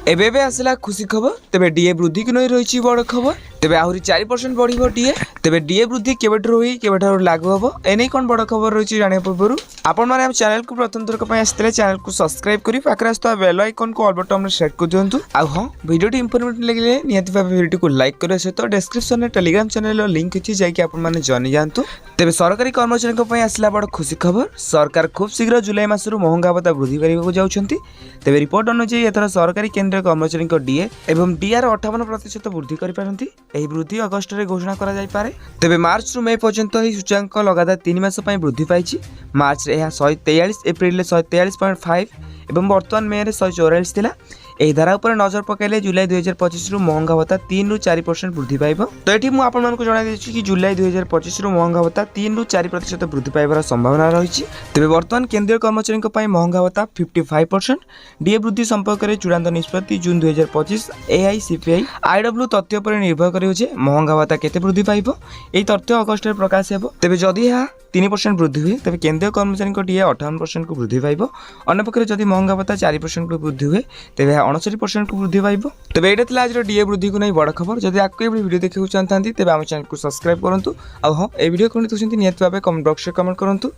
एबे एबे आसला खुशी खबर तेबे डीए वृद्धि को नहीं रही बड़ खबर तेबे आहरी 4% बढ़िबो डीए तेबे डीए वृद्धि केबेठु होई केबेठु लागू हबो एनै कोन बड़ खबर रही जानिया पूर्व आपण माने हम चैनल को प्रथम थर पय आस्ते चैनल को सब्सक्राइब करी पाखरे आस्ता बेल आइकन को ऑल बटन में सेट कर दियंतु आ हां वीडियो टी इंफॉर्मेटिव लगिले नियति भाबे वीडियो को लाइक करे सहित डिस्क्रिप्शन में टेलीग्राम चैनल लिंक अछि जाय कि आपण माने जानि जानतु तेबे सरकारी कर्मचारी को पय आसला बड़ खुशी खबर सरकार खूब शीघ्र जुलाई मासरु महंगा भत्ता वृद्धि करबा जाउछंती तेबे रिपोर्ट अनुसार एथर सरकारी केंद्र कर्मचारी डीए एवं डीआर 58% वृद्धि करिपारंती एही वृद्धि अगस्त रे घोषणा करा जाय पारे तेबे मार्च रु मई पर्यंत ही सूचकांक लगातार 3 मास पय वृद्धि पाइछि मार्च रे यह 143 एप्रिल रे 143.5 एवं वर्तमान मे रे 144 थिला एही धारा ऊपर नजर पकाइले जुलाई 2025 रु महंगा भत्ता 3 रु 4% वृद्धि पाइबो तो एठी मु आपन मानको जणाइ देछि कि जुलाई 2025 रु महंगा भत्ता 3 रु 4% वृद्धि पाइबार संभावना रहिछि तेबे वर्तमान केंद्रीय कर्मचारी को पय महंगा भत्ता 55% डीए वृद्धि संपर्क रे चूड़ांत निष्पत्ति जून 2025 एआईसीपीआई आईडब्ल्यू तथ्य पर निर्भर करियो जे महंगा भत्ता केते वृद्धि पाइबो एही तथ्य अगस्त रे प्रकाश हेबो तेबे जदि यह 3% वृद्धि हुए तेबे केंद्रीय कर्मचारी को डीए 58% को वृद्धि पाइबो अन्य पक्षरे जदि महंगा भत्ता 4% को वृद्धि हुए तेबे 69% को वृद्धि पाइबो तेबे एटा तला आज डीए वृद्धि को नै बड़ खबर जदि आपको ए वीडियो देखियो चाहतांती तेबे हम चैनल को सब्सक्राइब करंतु आ हां ए वीडियो कोन तुछंती नियत भाबे कमेंट बॉक्स रे कमेंट करंतु।